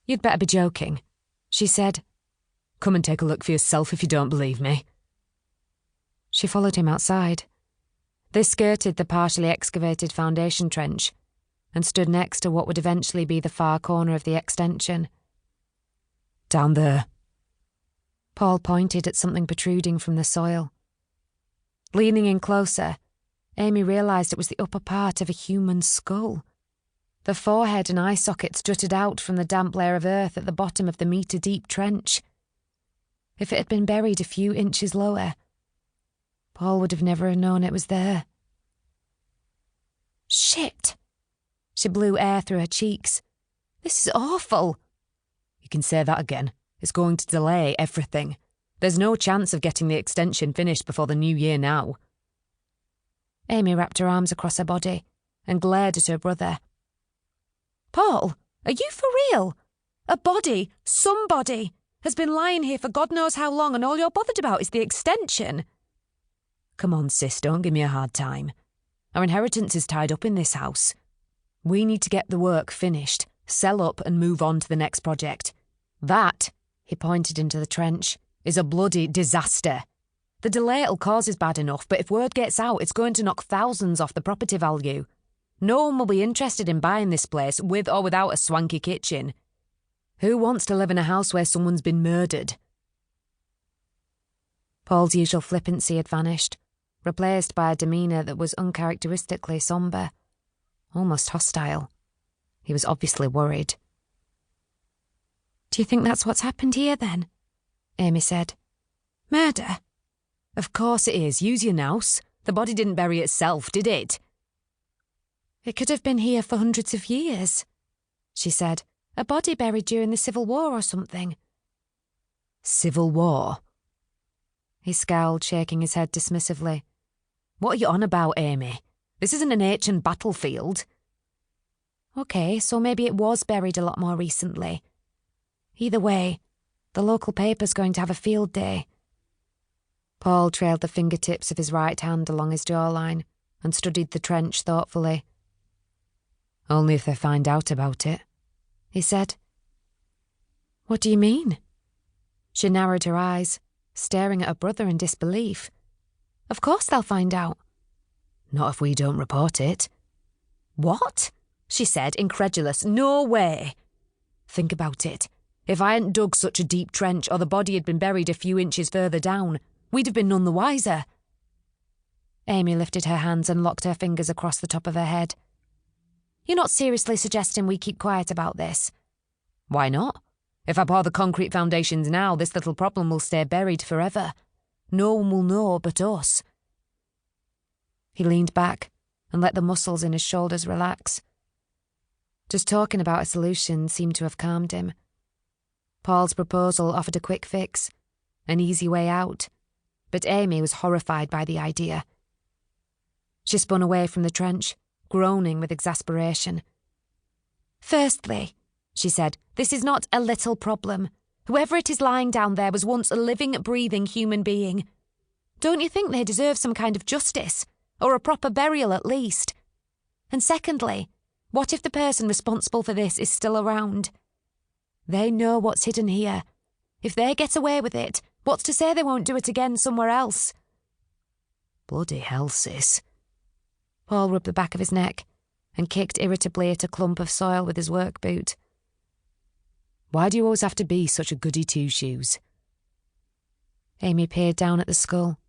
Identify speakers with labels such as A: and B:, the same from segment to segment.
A: "You'd better be joking," she said. "Come and take a look for yourself if you don't believe me." She followed him outside. They skirted the partially excavated foundation trench and stood next to what would eventually be the far corner of the extension. "Down there." Paul pointed at something protruding from the soil. Leaning in closer, Amy realised it was the upper part of a human skull. The forehead and eye sockets jutted out from the damp layer of earth at the bottom of the metre-deep trench. If it had been buried a few inches lower, Paul would have never known it was there. "Shit!" She blew air through her cheeks. "This is awful." "You can say that again. It's going to delay everything. There's no chance of getting the extension finished before the new year now." Amy wrapped her arms across her body and glared at her brother. "Paul, are you for real? A body, somebody, has been lying here for God knows how long, and all you're bothered about is the extension." "Come on, sis, don't give me a hard time. Our inheritance is tied up in this house. We need to get the work finished, sell up and move on to the next project. That," he pointed into the trench, "is a bloody disaster. The delay it'll cause is bad enough, but if word gets out, it's going to knock thousands off the property value. No one will be interested in buying this place, with or without a swanky kitchen. Who wants to live in a house where someone's been murdered?" Paul's usual flippancy had vanished, replaced by a demeanour that was uncharacteristically sombre, almost hostile. He was obviously worried. "Do you think that's what's happened here, then?" Amy said. "Murder?" "Of course it is. Use your nous. The body didn't bury itself, did it?" "It could have been here for hundreds of years," she said. "A body buried during the Civil War or something." "Civil War?" He scowled, shaking his head dismissively. "What are you on about, Amy? This isn't an ancient battlefield." "OK, so maybe it was buried a lot more recently. Either way, the local paper's going to have a field day." Paul trailed the fingertips of his right hand along his jawline and studied the trench thoughtfully. "Only if they find out about it," he said. "What do you mean?" She narrowed her eyes, staring at her brother in disbelief. "Of course they'll find out." "Not if we don't report it." "What?" she said, incredulous. "No way." "Think about it. If I hadn't dug such a deep trench, or the body had been buried a few inches further down, we'd have been none the wiser." Amy lifted her hands and locked her fingers across the top of her head. "You're not seriously suggesting we keep quiet about this?" "Why not? If I pour the concrete foundations now, this little problem will stay buried forever. No one will know but us." He leaned back and let the muscles in his shoulders relax. Just talking about a solution seemed to have calmed him. Paul's proposal offered a quick fix, an easy way out, but Amy was horrified by the idea. She spun away from the trench, groaning with exasperation. "Firstly," she said, "this is not a little problem. Whoever it is lying down there was once a living, breathing human being. Don't you think they deserve some kind of justice, or a proper burial at least? And secondly, what if the person responsible for this is still around? They know what's hidden here. If they get away with it, what's to say they won't do it again somewhere else?" "Bloody hell, sis." Paul rubbed the back of his neck and kicked irritably at a clump of soil with his work boot. "Why do you always have to be such a goody two-shoes?" Amy peered down at the skull,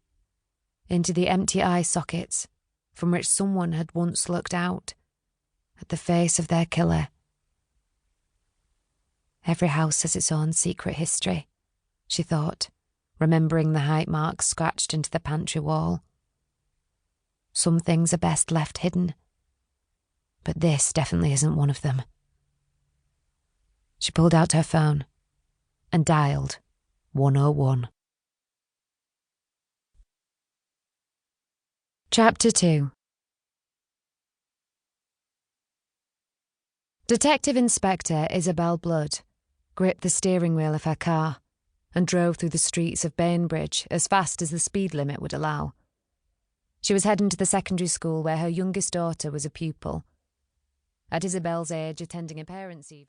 A: into the empty eye sockets from which someone had once looked out, at the face of their killer. Every house has its own secret history, she thought, remembering the height marks scratched into the pantry wall. Some things are best left hidden, but this definitely isn't one of them. She pulled out her phone and dialed 101. Chapter 2. Detective Inspector Isabel Blood gripped the steering wheel of her car and drove through the streets of Bainbridge as fast as the speed limit would allow. She was heading to the secondary school where her youngest daughter was a pupil. At Isabel's age, attending a parents' evening...